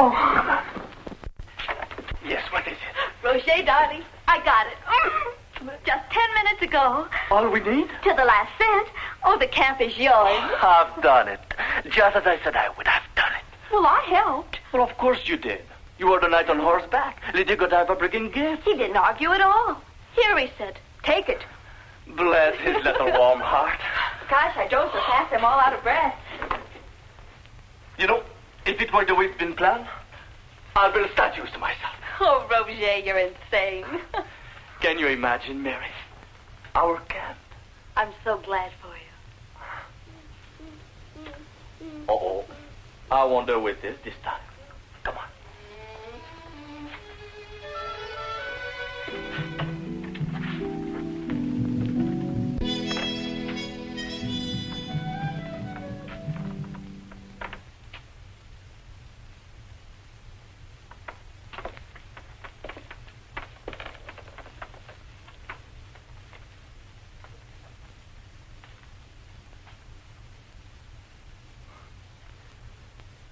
Oh. Yes, what is it? Roger, darling, I got it. Just 10 minutes ago. All we need? To the last cent. Oh, the camp is yours. I've done it. Just as I said I would. I've done it. Well, I helped. Well, of course you did. You were the knight on horseback. Lady Godiva bringing gifts. He didn't argue at all. Here, he said, take it. Bless his little warm heart. Gosh, I drove so fast I'm all out of breath. You know, if it were the way it's been planned, I'll build statues to myself. Oh, Roger, you're insane. Can you imagine, Mary? Our camp. I'm so glad for you. Uh-oh. I wonder with this time. Come on.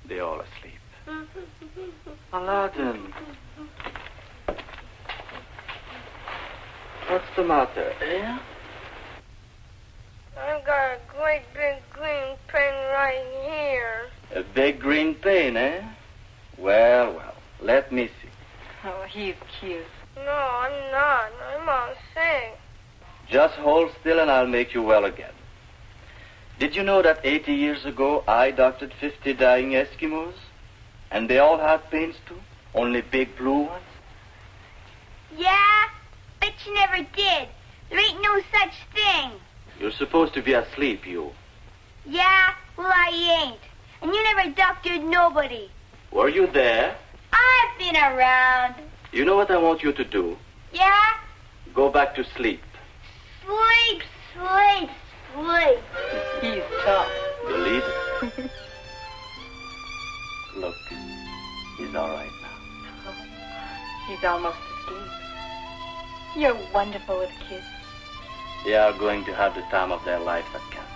They're all asleep. Aladdin. What's the matter, eh? I've got a great big green pen right here. A big green pain, eh? Well, well, let me see. Oh, he's cute. No, I'm not. I'm all sick. Just hold still and I'll make you well again. Did you know that 80 years ago I doctored 50 dying Eskimos? And they all had pains too? Only big blue ones? Yeah, but you never did. There ain't no such thing. You're supposed to be asleep, you. Yeah, well, I ain't. And you never doctored nobody. Were you there? I've been around. You know what I want you to do? Yeah? Go back to sleep. Sleep, sleep, sleep. He's tough. Believe it. Look, he's all right now. Oh, he's almost asleep. You're wonderful with kids. They are going to have the time of their life at camp.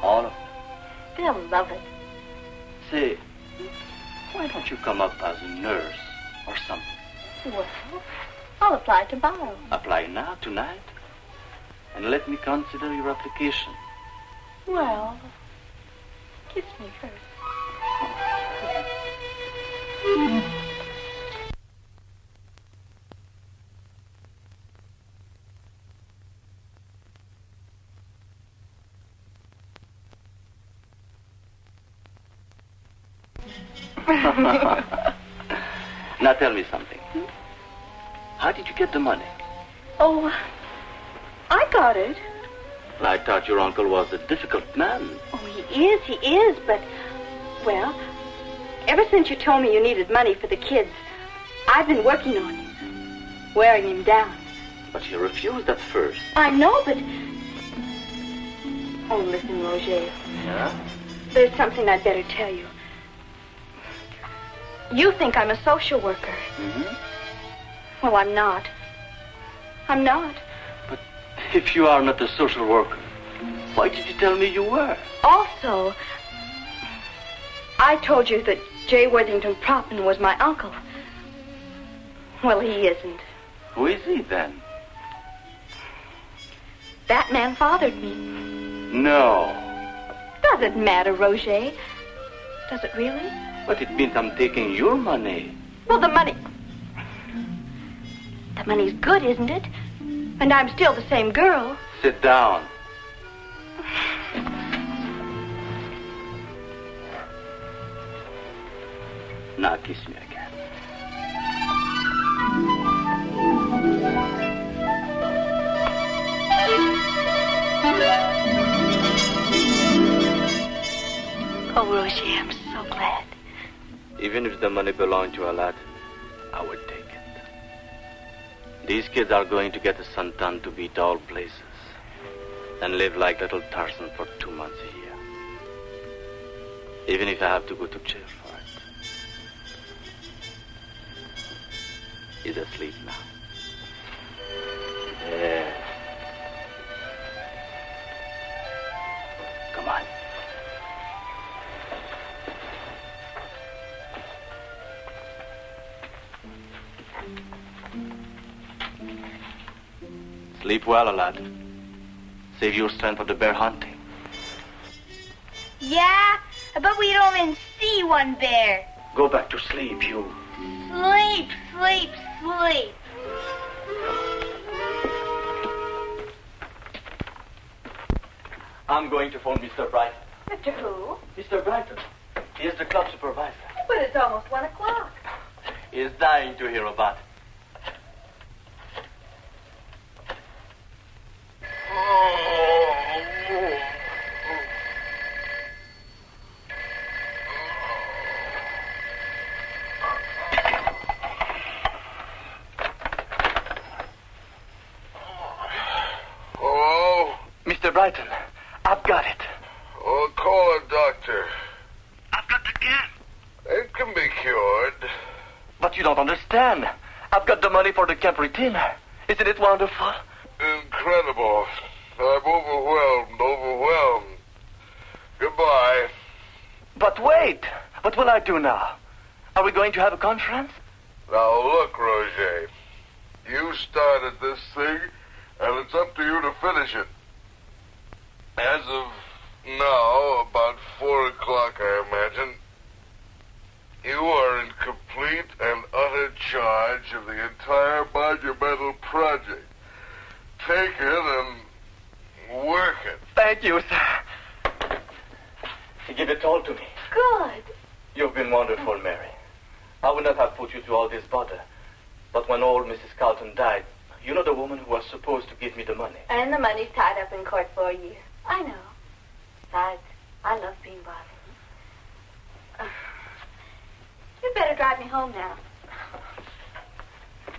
All of them. They'll love it. Say, why don't you come up as a nurse or something? Well, I'll apply tomorrow. Apply now, tonight, and let me consider your application. Well, kiss me first. Now tell me something. How did you get the money? Oh, I got it. Well, I thought your uncle was a difficult man. Oh, he is, but, well, ever since you told me you needed money for the kids, I've been working on him, wearing him down. But you refused at first. I know, but... Oh, listen, Roger. Yeah? There's something I'd better tell you. You think I'm a social worker. Mm-hmm. Well, I'm not. I'm not. But if you are not a social worker, why did you tell me you were? Also, I told you that J. Worthington Propman was my uncle. Well, he isn't. Who is he, then? That man fathered me. No. Doesn't matter, Roger. Does it really? But it means I'm taking your money. Well, the money... The money's good, isn't it? And I'm still the same girl. Sit down. Now kiss me again. Oh, Roger, I'm so glad. Even if the money belonged to Aladdin, I would take it. These kids are going to get a suntan to beat all places and live like little Tarzan for 2 months a year. Even if I have to go to jail for it. He's asleep now. There. Come on. Sleep well, lad. Save your strength for the bear hunting. Yeah? I bet we don't even see one bear. Go back to sleep, you. Sleep, sleep, sleep. I'm going to phone Mr. Brighton. Mr. Who? Mr. Brighton. He is the club supervisor. But it's almost 1 o'clock. He is dying to hear about it. Hello? Mr. Brighton, I've got it. Oh, call a doctor. I've got the can. It can be cured. But you don't understand. I've got the money for the camp retainer. Isn't it wonderful? Incredible. I'm overwhelmed. Goodbye. But wait. What will I do now? Are we going to have a conference? Now look, Roger. You started this thing, and it's up to you to finish it. As of now, about 4 o'clock, I imagine, you are in complete and utter charge of the entire monumental project. Take it and work it. Thank you, sir. Give it all to me. Good. You've been wonderful, Mary. I would not have put you through all this bother. But when old Mrs. Carlton died, you know the woman who was supposed to give me the money. And the money's tied up in court for a year. I know. Besides, I love being bothered. You better drive me home now.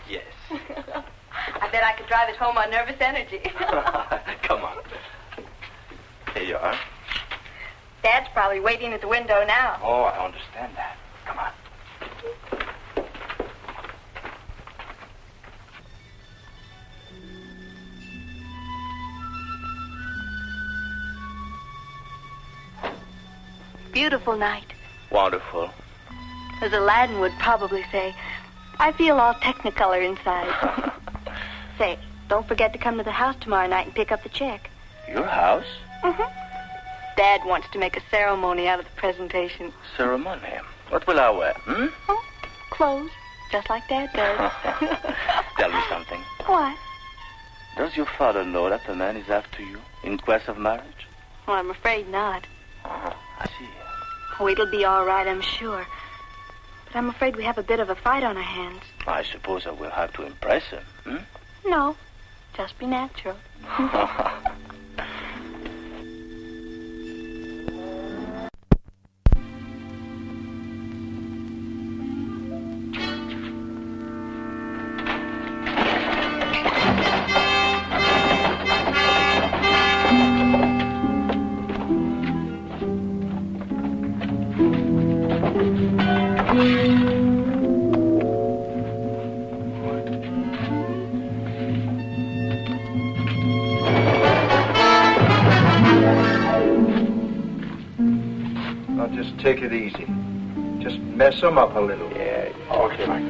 Yes. I bet I could drive it home on nervous energy. Come on. Here you are. Dad's probably waiting at the window now. Oh, I understand that. Come on. Beautiful night. Wonderful. As Aladdin would probably say, I feel all technicolor inside. Say, don't forget to come to the house tomorrow night and pick up the check. Your house? Mm-hmm. Dad wants to make a ceremony out of the presentation. Ceremony? What will I wear, Oh, clothes, just like Dad does. Tell me something. What? Does your father know that the man is after you in quest of marriage? Well, I'm afraid not. I see. Oh, it'll be all right, I'm sure. But I'm afraid we have a bit of a fight on our hands. I suppose I will have to impress him, No, just be natural. Take it easy. Just mess them up a little. Yeah, okay, Mike.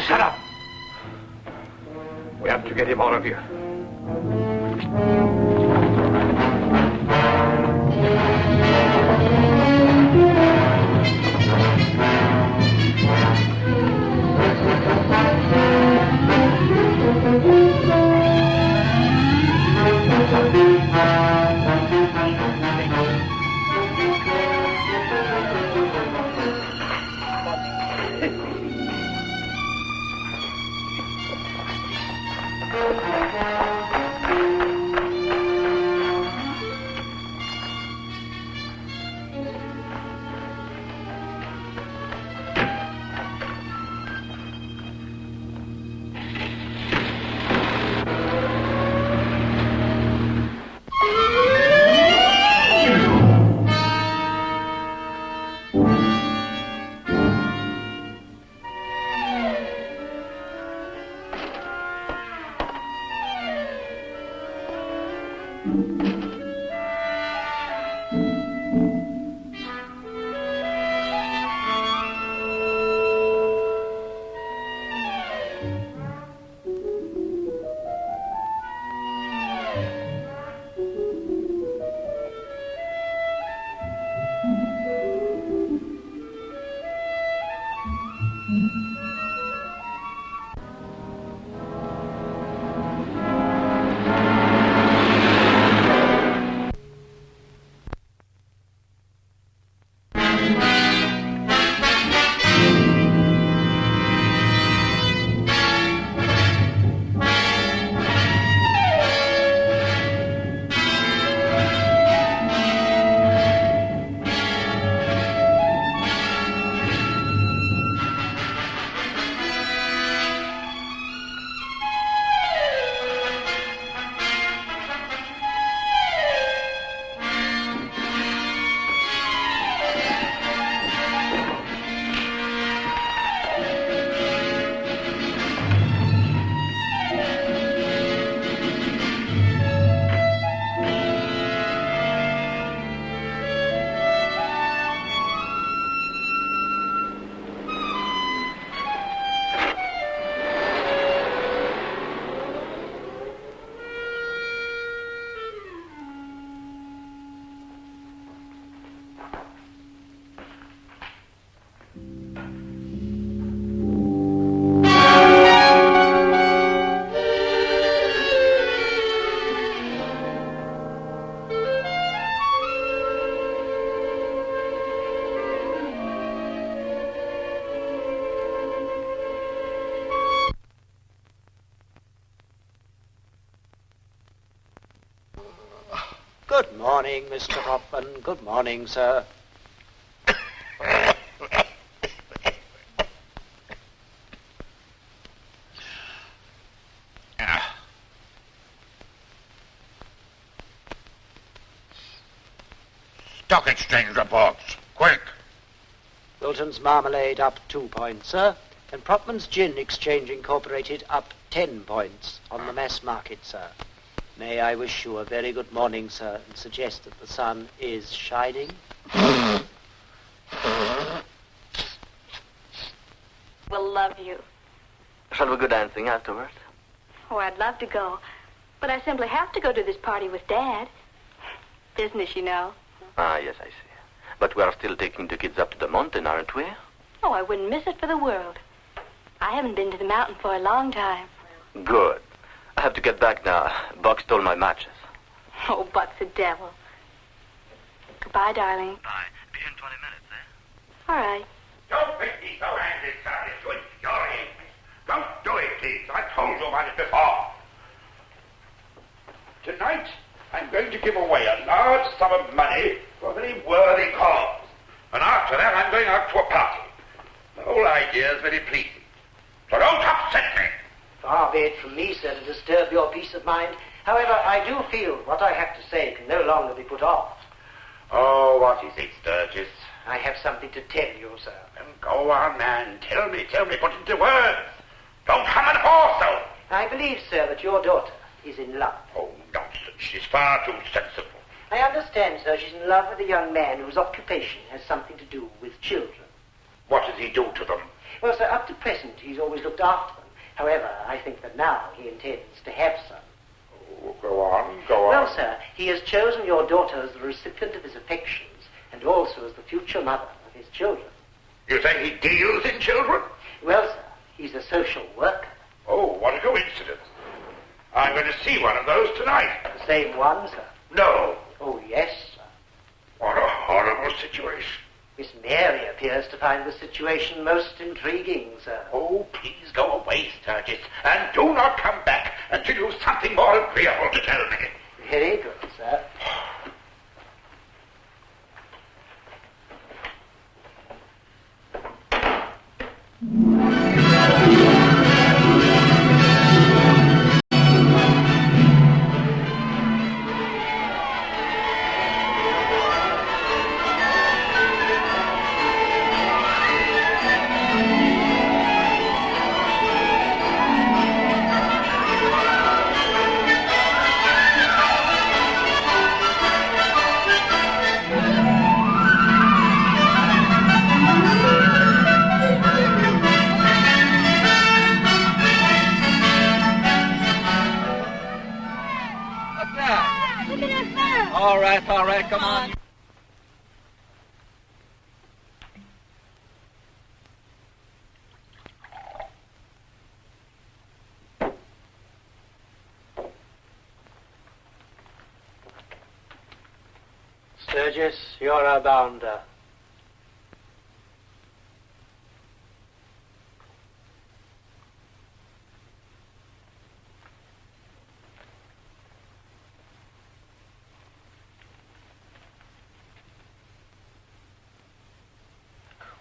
Shut up! We have to get him out of here. Good morning, Mr. Propman. Good morning, sir. Stock exchange reports. Quick. Wilton's Marmalade up 2 points, sir. And Propman's Gin Exchange Incorporated up 10 points on the mass market, sir. May I wish you a very good morning, sir, and suggest that the sun is shining? Will love you. Shall we go dancing afterwards? Oh, I'd love to go. But I simply have to go to this party with Dad. Business, you know. Ah, yes, I see. But we are still taking the kids up to the mountain, aren't we? Oh, I wouldn't miss it for the world. I haven't been to the mountain for a long time. Good. I have to get back now. Buck stole my matches. Oh, Buck's a devil. Goodbye, darling. Bye. Be in 20 minutes, eh? All right. Don't make me so angry, sir. It's infuriating. Don't do it, please. I told you about it before. Tonight, I'm going to give away a large sum of money for a very worthy cause. And after that, I'm going out to a party. The whole idea is very pleasing. So don't upset me. Far be it from me, sir, to disturb your peace of mind. However, I do feel what I have to say can no longer be put off. Oh, what is it, Sturgess? I have something to tell you, sir. Then go on, man. Tell me, put it into words. Don't hum and haw so. I believe, sir, that your daughter is in love. Oh, nonsense. She's far too sensible. I understand, sir, she's in love with a young man whose occupation has something to do with children. What does he do to them? Well, sir, up to present, he's always looked after them. However, I think that now he intends to have some. Oh, go on. Well, sir, he has chosen your daughter as the recipient of his affections and also as the future mother of his children. You say he deals in children? Well, sir, he's a social worker. Oh, what a coincidence. I'm going to see one of those tonight. The same one, sir? No. Oh, yes, sir. What a horrible situation. Miss Mary appears to find the situation most intriguing, sir. Oh, please go away, Sturgess, and do not come back until you've something more agreeable to tell me. Very good, sir. All right, come on. Sturgess, you're a bounder.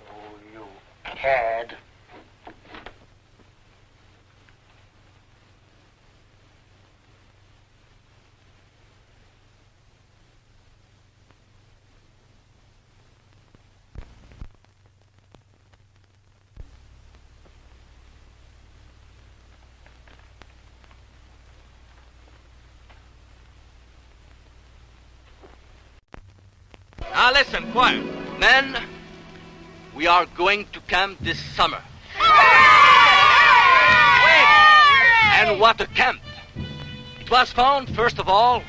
Oh, you cad. Now listen, quiet. Men, we are going to camp this summer. Wait! And what a camp! It was found, first of all,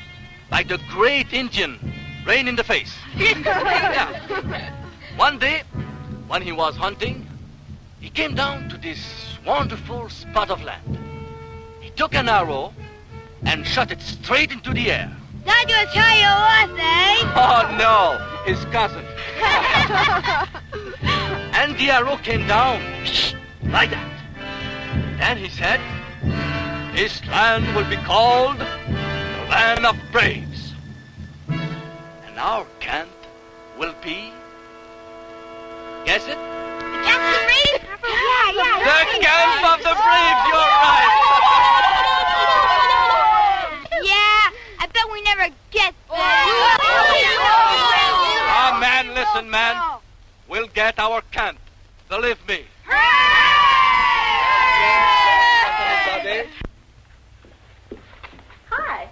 by the great Indian, Rain in the Face. Yeah. One day, when he was hunting, he came down to this wonderful spot of land. He took an arrow and shot it straight into the air. That was how you was, eh? Oh, no, his cousin. And the arrow came down, like that. Then he said, this land will be called the Land of Braves. And our camp will be, guess it? Just the Braves? Yeah. The Camp of the Braves, you're right. Yeah, I bet we never get there. Ah, man, listen, man. We'll get our camp. Believe me. Hi.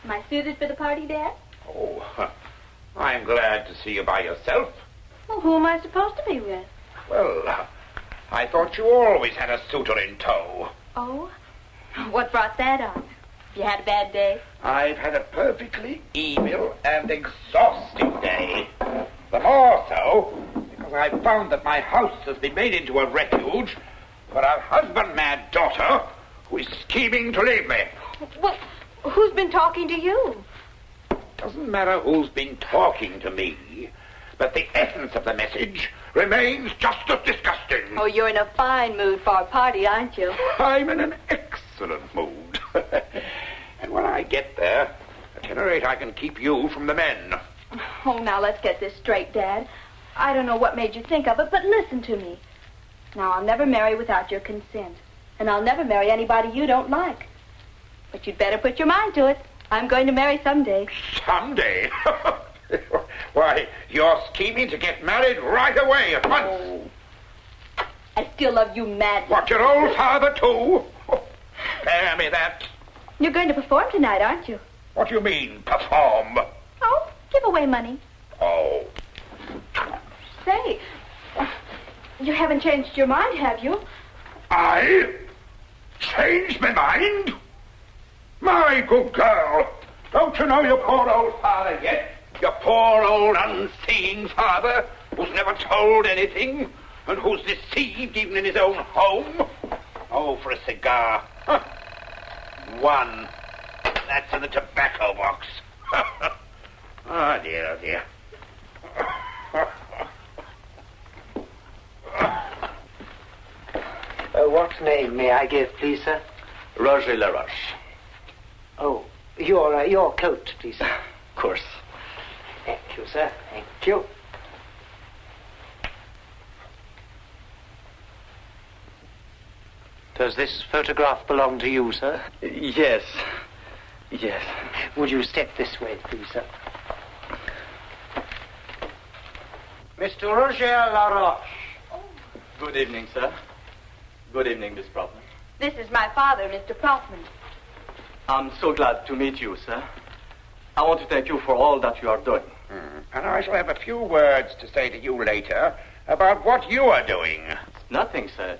Am I suited for the party, Dad? Oh, I'm glad to see you by yourself. Well, who am I supposed to be with? Well, I thought you always had a suitor in tow. Oh? What brought that on? You had a bad day? I've had a perfectly evil and exhausting day. The more so because I've found that my house has been made into a refuge for a husband-mad daughter who is scheming to leave me. Well, who's been talking to you? Doesn't matter who's been talking to me, but the essence of the message remains just as disgusting. Oh, you're in a fine mood for a party, aren't you? I'm in an excellent mood. And when I get there, at any rate, I can keep you from the men. Oh, now let's get this straight, Dad. I don't know what made you think of it, but listen to me. Now, I'll never marry without your consent. And I'll never marry anybody you don't like. But you'd better put your mind to it. I'm going to marry someday. Someday? Why, you're scheming to get married right away at once. Oh. I still love you madly. What, your old father, too? Spare me that. You're going to perform tonight, aren't you? What do you mean, perform? Oh, give away money. Oh. Say, you haven't changed your mind, have you? I? Changed my mind? My good girl, don't you know your poor old father yet? Your poor old unseeing father who's never told anything and who's deceived even in his own home? Oh, for a cigar. Huh. One. That's in the tobacco box. Oh, dear, oh, dear. What name may I give, please, sir? Roger Laroche. Oh, your coat, please, sir. Of course. Thank you, sir. Thank you. Does this photograph belong to you, sir? Yes. Would you step this way, please, sir? Mr. Roger Laroche. Good evening, sir. Good evening, Miss Propman. This is my father, Mr. Proffman. I'm so glad to meet you, sir. I want to thank you for all that you are doing. And I shall have a few words to say to you later about what you are doing. Nothing, sir.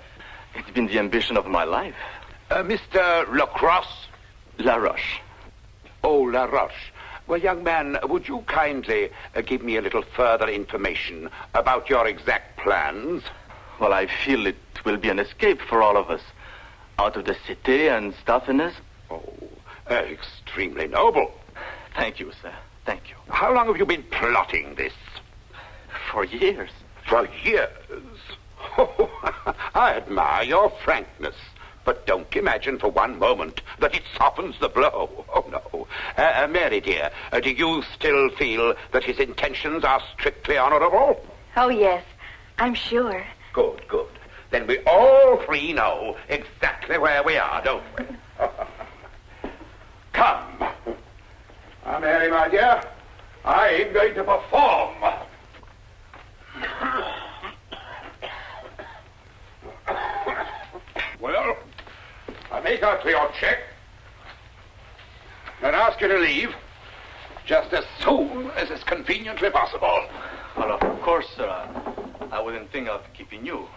It's been the ambition of my life. Mr. Lacrosse? Laroche. Oh, Laroche. Well, young man, would you kindly give me a little further information about your exact plans? Well, I feel it will be an escape for all of us. Out of the city and stuffiness. Oh, extremely noble. Thank you, sir. Thank you. How long have you been plotting this? For years. For years? Oh, I admire your frankness. But don't imagine for one moment that it softens the blow. Oh, no. Mary, dear, do you still feel that his intentions are strictly honorable? Oh, yes. I'm sure. Good, good. Then we all three know exactly where we are, don't we? Come. Now, Mary, my dear, I'm going to perform. Well, I'll make out for your check and ask you to leave just as soon as is conveniently possible. Well, of course, sir. I wouldn't think of keeping you.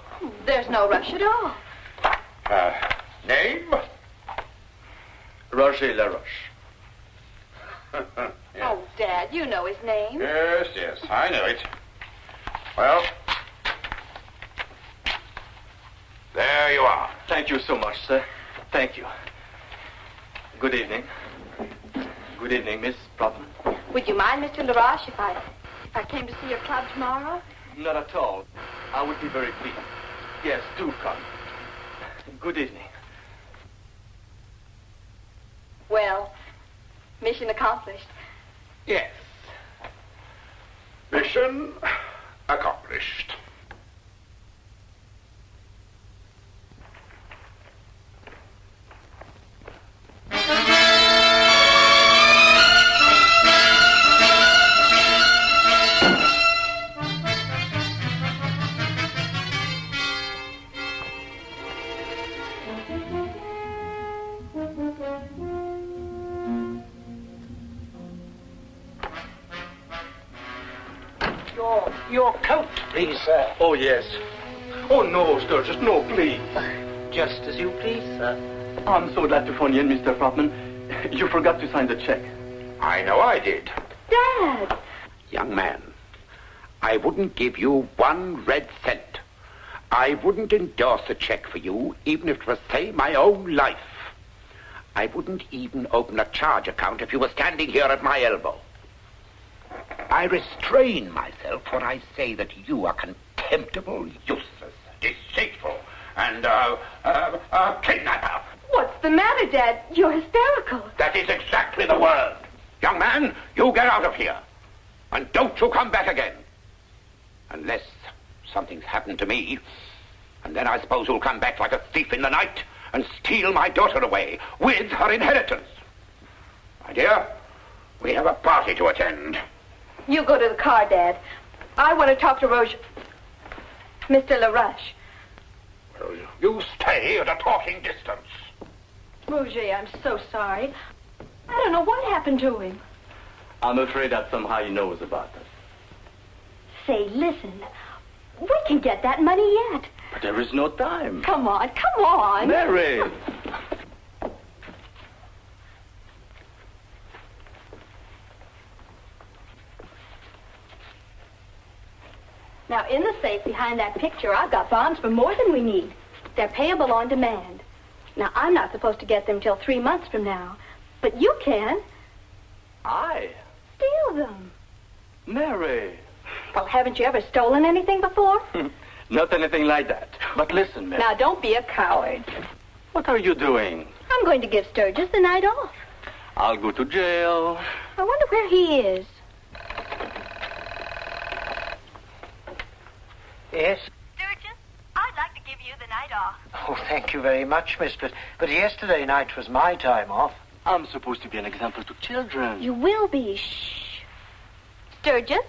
There's no rush at all. Name? Roger LaRoche. Yes. Oh, Dad, you know his name. Yes, yes, I know it. Well, there you are. Thank you so much, sir. Thank you. Good evening. Good evening, Miss Prothman. Would you mind, Mr. LaRoche, if I came to see your club tomorrow? Not at all. I would be very pleased. Yes, do come. Good evening. Well, mission accomplished. Yes. Mission accomplished. Your coat, please, sir. Oh, yes. Oh, no, Sturgess, no, please. Just as you please, sir. I'm so glad to phone you in, Mr. Prothman. You forgot to sign the check. I know I did. Dad! Young man, I wouldn't give you 1 red cent. I wouldn't endorse a check for you, even if it was, say, my own life. I wouldn't even open a charge account if you were standing here at my elbow. I restrain myself when I say that you are contemptible, useless, deceitful, and a kidnapper. What's the matter, Dad? You're hysterical. That is exactly the word. Young man, you get out of here. And don't you come back again. Unless something's happened to me. And then I suppose you'll come back like a thief in the night and steal my daughter away with her inheritance. My dear, we have a party to attend. You go to the car, Dad. I want to talk to Roger. Mr. LaRoche. Well, you stay at a talking distance. Roger, I'm so sorry. I don't know what happened to him. I'm afraid that somehow he knows about us. Say, listen. We can get that money yet. But there is no time. Come on, come on. Mary! Now, in the safe behind that picture, I've got bonds for more than we need. They're payable on demand. Now, I'm not supposed to get them till 3 months from now. But you can. I? Steal them. Mary! Well, haven't you ever stolen anything before? Not anything like that. But listen, Mary. Now, don't be a coward. What are you doing? I'm going to give Sturgess the night off. I'll go to jail. I wonder where he is. Yes? Sturgess, I'd like to give you the night off. Oh, thank you very much, miss. But yesterday night was my time off. I'm supposed to be an example to children. You will be. Shh. Sturgess,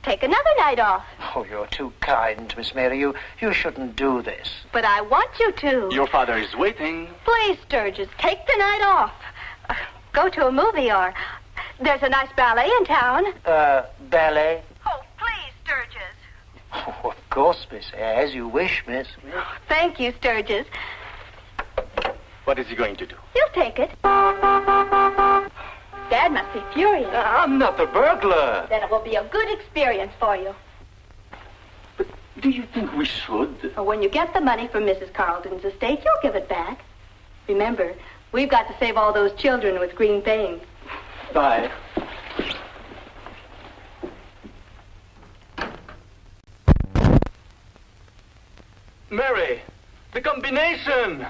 take another night off. Oh, you're too kind, Miss Mary. You shouldn't do this. But I want you to. Your father is waiting. Please, Sturgess, take the night off. Go to a movie or... There's a nice ballet in town. Ballet? Oh, please, Sturgess. Oh, of course, miss. As you wish, miss. Thank you, Sturgess. What is he going to do? He'll take it. Dad must be furious. I'm not a burglar. Then it will be a good experience for you. But do you think we should? Well, when you get the money from Mrs. Carlton's estate, you'll give it back. Remember, we've got to save all those children with green things. Bye. Mary, the combination!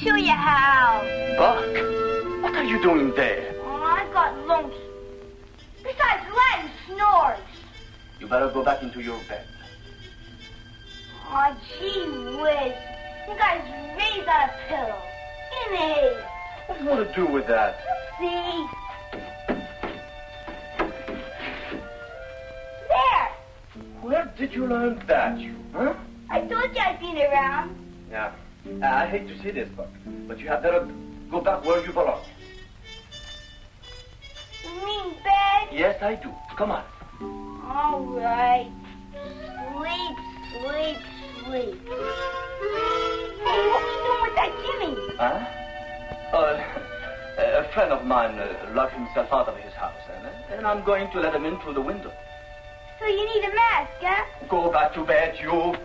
Show you how. Buck, what are you doing there? Oh, I got lonesome. Besides, Len snores. You better go back into your bed. Oh, gee whiz. You guys raised on a pillow. In the hay. What do you want to do with that? See? There. Where did you learn that, you, huh? I told you I'd been around. Yeah. I hate to see this, Buck, but you had better go back where you belong. You mean bed? Yes, I do. Come on. All right. Sleep, sleep, sleep. Hey, what was you doing with that Jimmy? Huh? A friend of mine locked himself out of his house, and I'm going to let him in through the window. So you need a mask, huh? Go back to bed, you.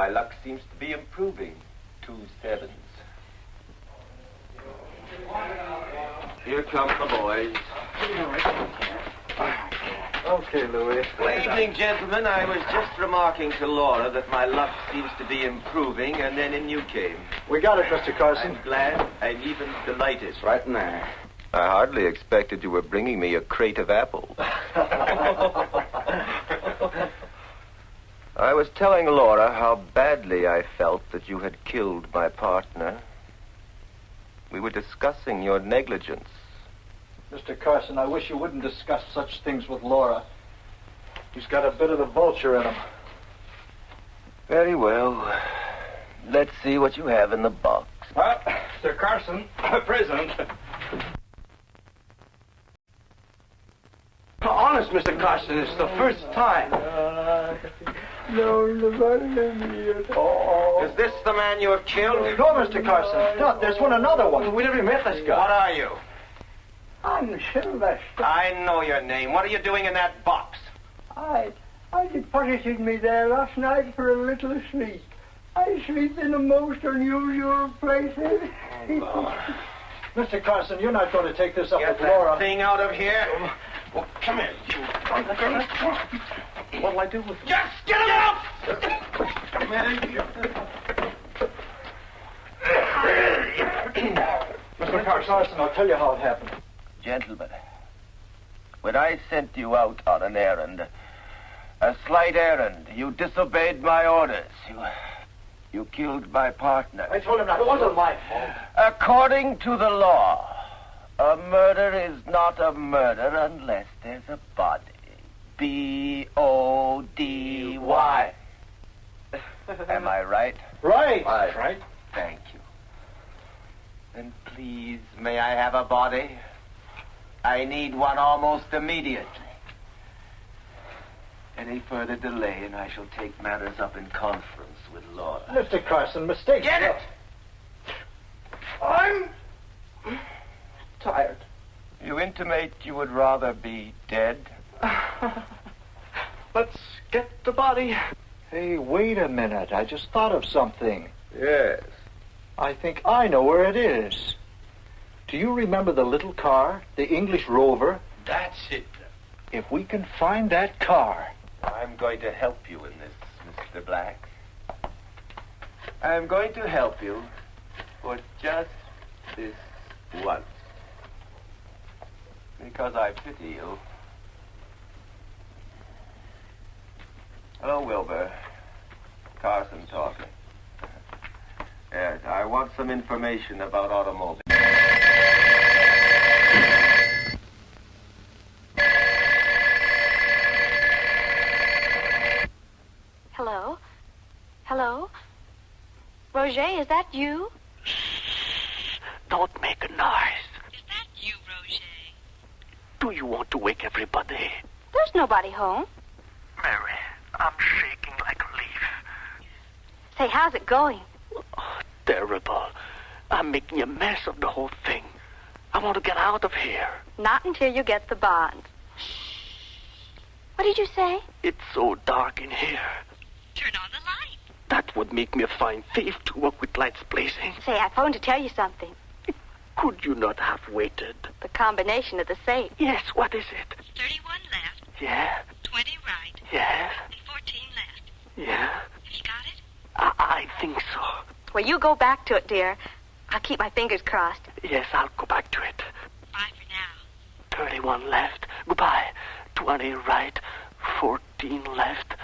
My luck seems to be improving. 2 sevens. Here come the boys. Okay, Louis. Good evening, gentlemen. I was just remarking to Laura that my luck seems to be improving, and then in you came. We got it, Mr. Carson. I'm glad. I'm even delighted. It's right in there. I hardly expected you were bringing me a crate of apples. I was telling Laura how badly I felt that you had killed my partner. We were discussing your negligence. Mr. Carson, I wish you wouldn't discuss such things with Laura. He's got a bit of the vulture in him. Very well. Let's see what you have in the box. Mr. Carson, prison. Honest, Mr. Carson, it's the first time. No, nobody at all. Is this the man you have killed? No, Mr. Carson. No, there's another one. We never met this guy. What are you? I'm Sylvester. I know your name. What are you doing in that box? I deposited me there last night for a little sleep. I sleep in the most unusual places. Mr. Carson, you're not going to take this up Get with that Laura. thing out of here. Well, come here. What'll I do with him? Just get him out! Come Mr. Carson, I'll tell you how it happened. Gentlemen, when I sent you out on an errand, a slight errand, you disobeyed my orders. You killed my partner. I told him that. It wasn't my fault. According to the law, a murder is not a murder unless there's a body. B-O-D-Y. Am I right? Right. Right. Thank you. Then please, may I have a body? I need one almost immediately. Any further delay, and I shall take matters up in conference with Laura. Mr. Carson, mistake. Get it! I'm tired. You intimate you would rather be dead? Let's get the body. Hey, wait a minute. I just thought of something. Yes. I think I know where it is. Do you remember the little car, the English Rover? That's it. If we can find that car... I'm going to help you in this, Mr. Black. I'm going to help you for just this once. Because I pity you. Hello, Wilbur. Carson talking. Yes, I want some information about automobiles. Hello? Hello? Roger, is that you? Shh. Don't make a noise. Is that you, Roger? Do you want to wake everybody? There's nobody home. Mary, I'm shaking like a leaf. Say, how's it going? Oh, terrible. I'm making a mess of the whole thing. I want to get out of here. Not until you get the bonds. What did you say? It's so dark in here. Turn on the light. That would make me a fine thief to work with lights blazing. Say, I phoned to tell you something. Could you not have waited? The combination of the safe. Yes, what is it? 31 left, Yeah, 20 right, yes, and 14 left. yeah. Have you got it? I think so. Well, you go back to it, dear. I'll keep my fingers crossed. Yes, I'll go back to it. Bye for now. 31 left. Goodbye. 20 right. 14 left.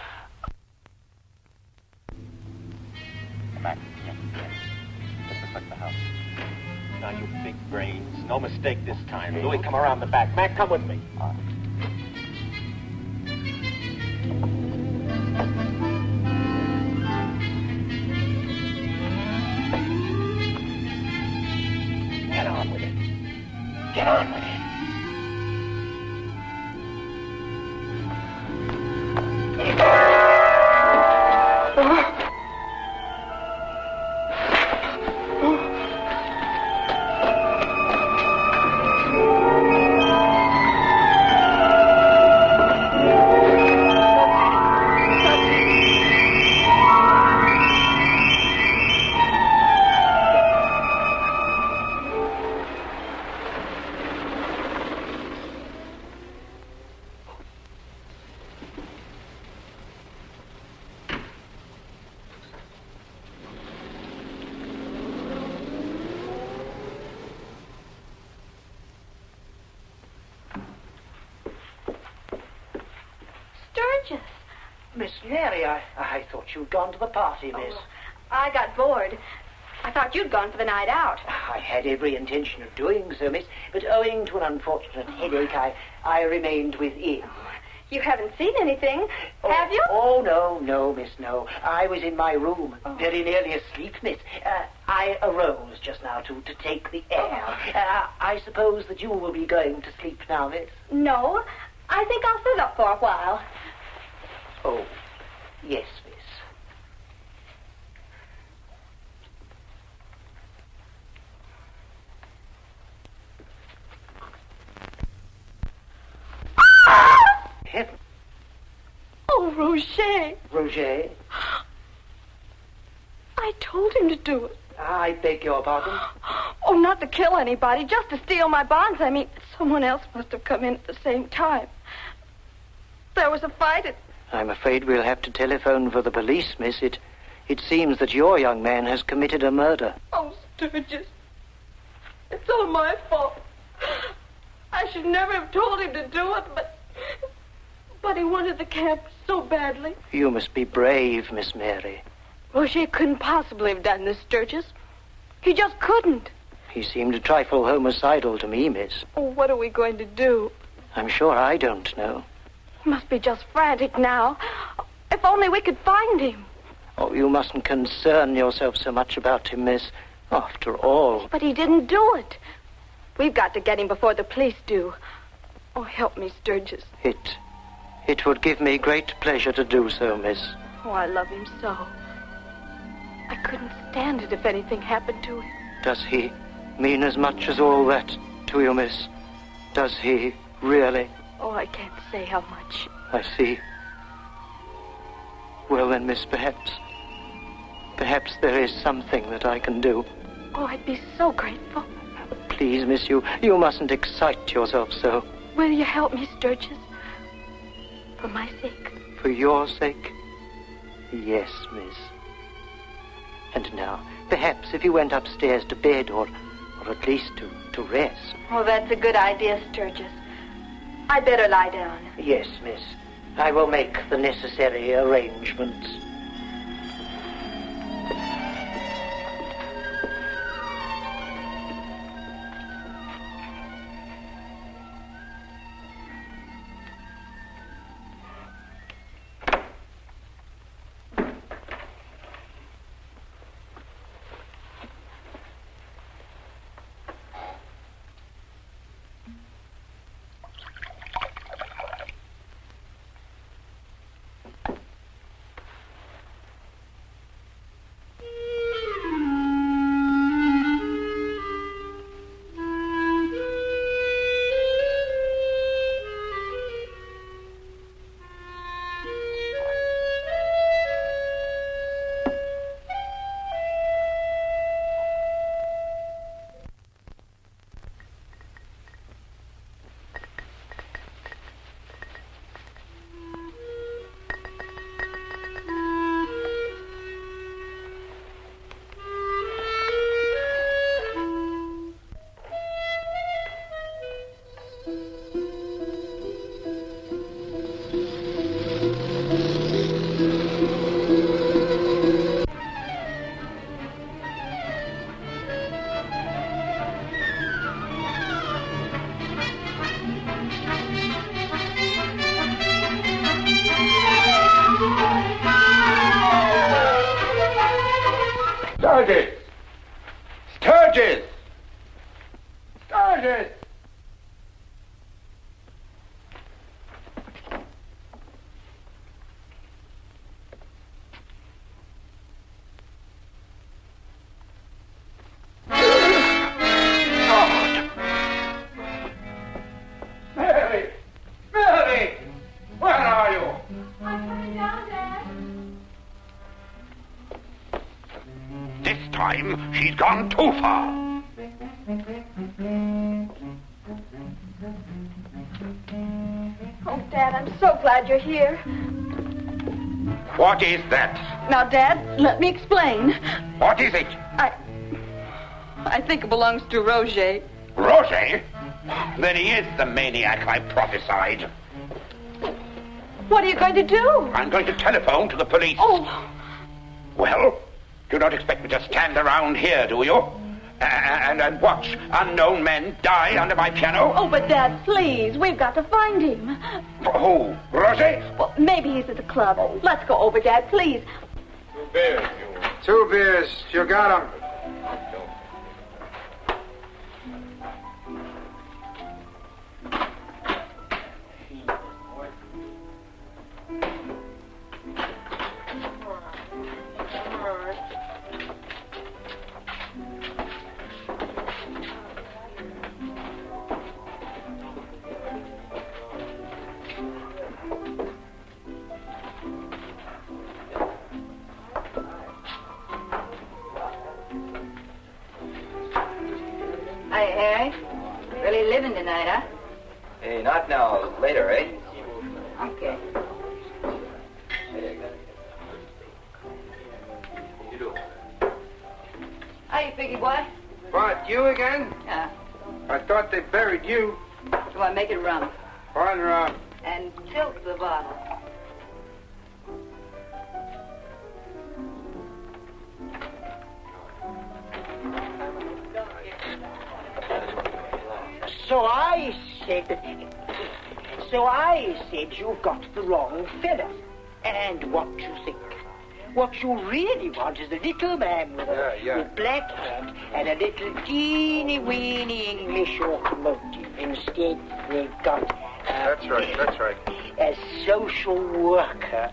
Mac, Just the house. Now, you big brains. No mistake this time. Louis, come around the back. Mac, come with me. Get on with it. Get on with it. Sturgess. Miss Mary, I thought you'd gone to the party, miss. Oh, I got bored. I thought you'd gone for the night out. I had every intention of doing so, miss, but owing to an unfortunate headache, I remained with Ian. You haven't seen anything, have you? Oh, no, miss, no. I was in my room, very nearly asleep, miss. I arose just now to take the air. I suppose that you will be going to sleep now, miss? No, I think I'll sit up for a while. Oh, yes, miss. Heaven. Oh, Roger. Roger? I told him to do it. I beg your pardon? Oh, not to kill anybody, just to steal my bonds. I mean, someone else must have come in at the same time. There was a fight. I'm afraid we'll have to telephone for the police, miss. It seems that your young man has committed a murder. Oh, Sturgess. It's all my fault. I should never have told him to do it, but he wanted the camp so badly. You must be brave, Miss Mary. Roger couldn't possibly have done this, Sturgess. He just couldn't. He seemed a trifle homicidal to me, miss. Oh, what are we going to do? I'm sure I don't know. He must be just frantic now. If only we could find him. Oh, you mustn't concern yourself so much about him, miss. After all... But he didn't do it. We've got to get him before the police do. Oh, help me, Sturgess. It would give me great pleasure to do so, miss. Oh, I love him so. I couldn't stand it if anything happened to him. Does he mean as much as all that to you, miss? Does he really? Oh, I can't say how much. I see. Well then, miss, perhaps there is something that I can do. Oh, I'd be so grateful. Please, miss, you mustn't excite yourself so. Will you help me, Sturgess? For my sake. For your sake? Yes, miss. And now, perhaps if you went upstairs to bed, or at least to rest. Oh, that's a good idea, Sturgess. I'd better lie down. Yes, miss. I will make the necessary arrangements. Sturgess! Sturgess! Sturgess! Mary! Mary! Where are you? I'm coming down, Dad. This time, she's gone too far. Oh, Dad, I'm so glad you're here. What is that? Now, Dad, let me explain. What is it? I think it belongs to Roger. Roger? Then he is the maniac I prophesied. what are you going to do? I'm going to telephone to the police. Oh, Well, you don't expect me to stand around here, do you? And watch unknown men die under my piano? oh, but Dad, please, we've got to find him. Who? Rosie? Well, maybe he's at the club. Let's go over, Dad, please. 2 beers. 2 beers. You got 'em. Hi, Harry. Really living tonight, huh? Hey, not now. Later, eh? Okay. Hi, Piggy boy. What, you again? Yeah. I thought they buried you. Come on, make it rum. One rum. And tilt the bottle. So I said you've got the wrong fella. And what you think? What you really want is a little man with black hat and a little teeny-weeny English automotive. Instead, they've got... That's right. A social worker.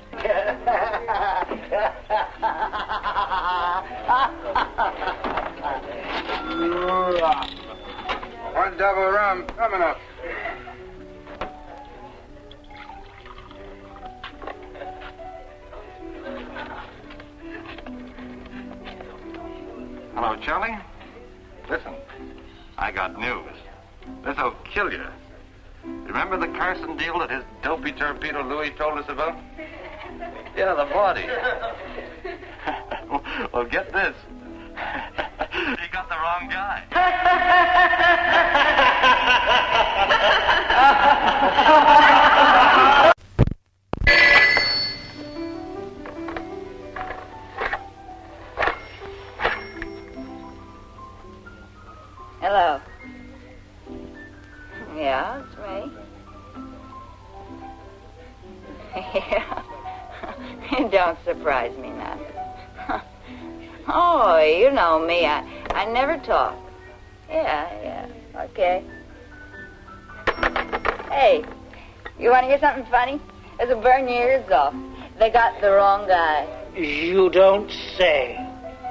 One double rum coming up. Hello, Charlie. Listen, I got news. This'll kill you. Remember the Carson deal that his dopey torpedo Louis told us about? Yeah, the body. Well, get this. He got the wrong guy. Hello. Yeah, it's me. Yeah. Don't surprise me now. Oh, you know me. I never talk. Yeah. Okay. Hey, you want to hear something funny? It'll burn your ears off. They got the wrong guy. You don't say.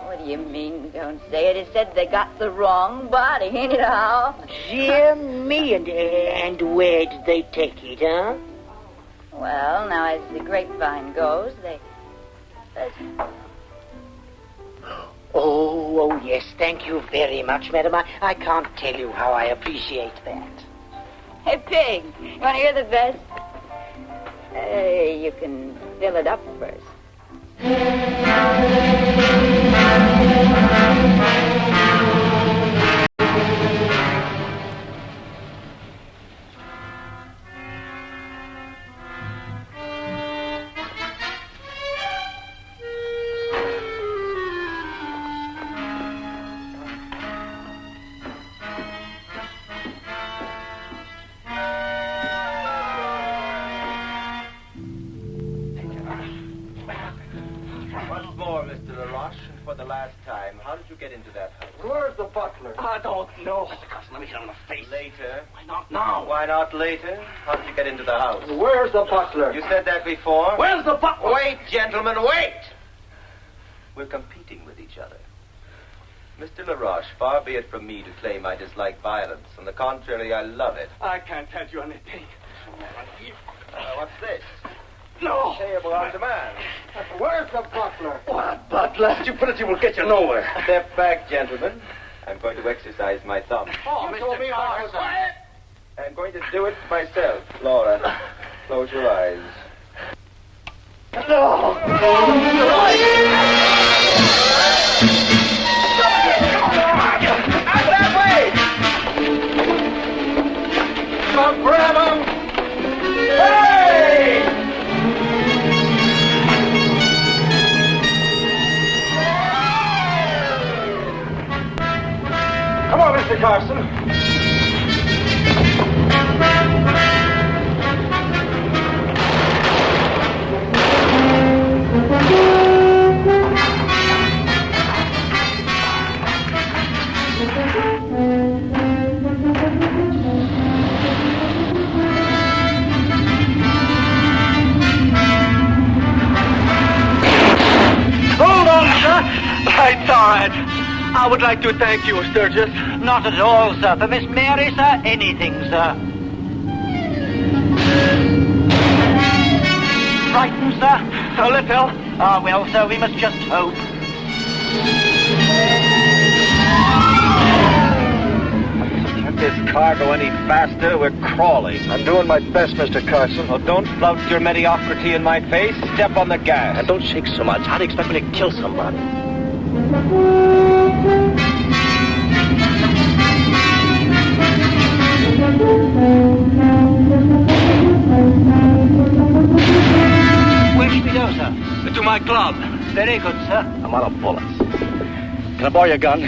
What do you mean, don't say it? It said they got the wrong body, ain't it, Hal? Dear me, and where did they take it, huh? Well, now, as the grapevine goes, Oh, yes, thank you very much, madam. I can't tell you how I appreciate that. Hey, Pig, you want to hear the best? You can fill it up first. How did you get into that house? Where's the butler? I don't know. Let me hit him in the face. Later. Why not now? Why not later? How did you get into the house? Where's the butler? You said that before. Where's the butler? Wait, gentlemen, wait! We're competing with each other. Mr. LaRoche, far be it from me to claim I dislike violence. On the contrary, I love it. I can't tell you anything. What's this? No. Payable on demand. Where's the butler? What butler? Stupidity will get you nowhere. Step back, gentlemen. I'm going to exercise my thumb. Oh, Mr. Carson. I'm going to do it myself. Laura, close your eyes. No. Out that way! Come grab him! Hey! glad. I would like to thank you, Sturgess. Not at all, sir. For Miss Mary, sir, anything, sir. Frightened, sir? A little. Ah, well, sir, we must just hope. Can't this car go any faster? We're crawling. I'm doing my best, Mr. Carson. Well, don't flout your mediocrity in my face. Step on the gas. And don't shake so much. How do you expect me to kill somebody? Where should we go, sir? To my club. Very good, sir. I'm out of bullets. Can I borrow your gun?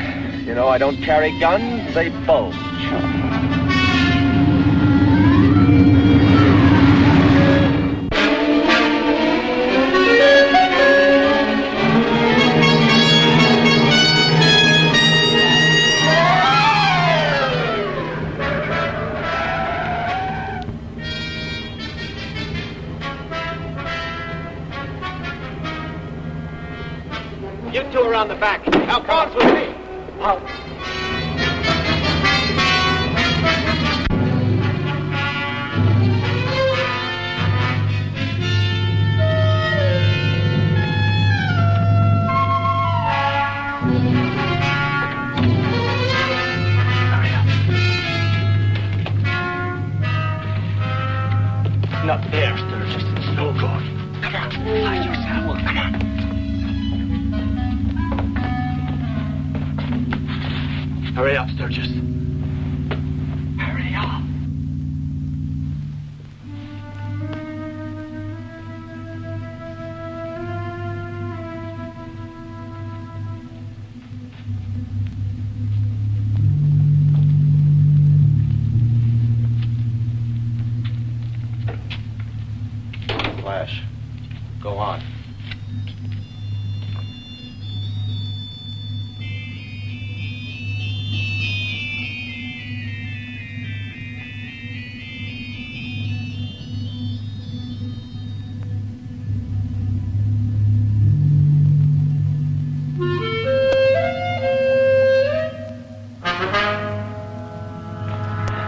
You know I don't carry guns. They bulge. You two around the back. Now, cross with me. Out. Not there, Sturgess. It's no good. Come on. Hide yourself. Well, come on. Hurry up, Sturgess. Hurry up. Flash. Go on.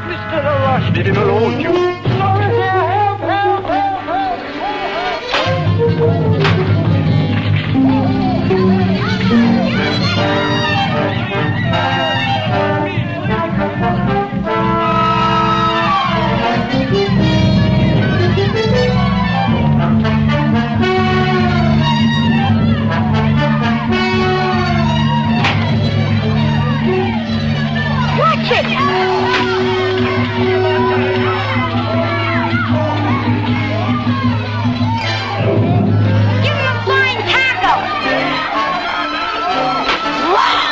Mr. LaRoche, leave him alone, you. Watch it! Give him a flying tackle! Wow!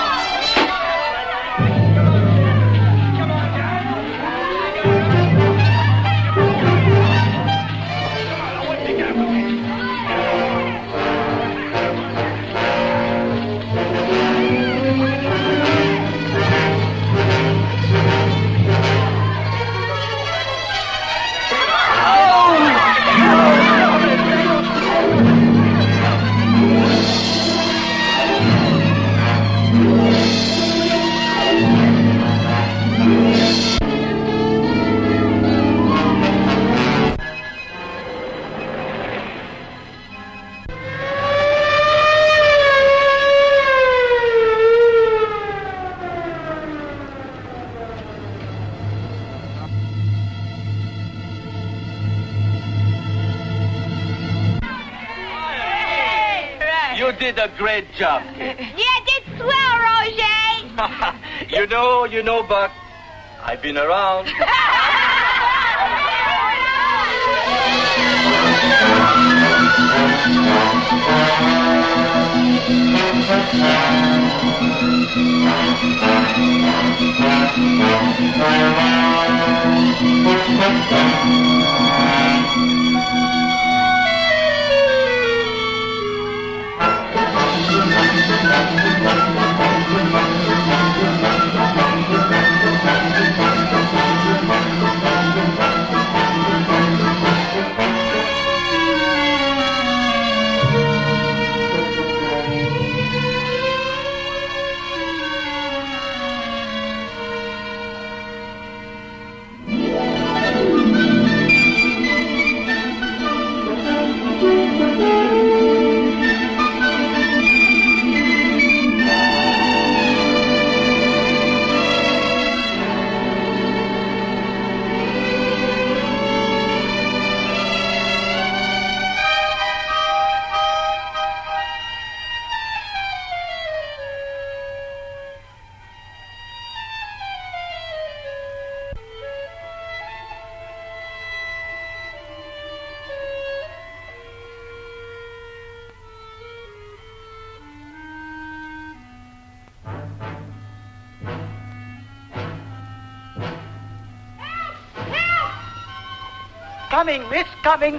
You did a great job, kid. Yeah, did swell, Roger! You know, Buck. I've been around. coming, miss, coming.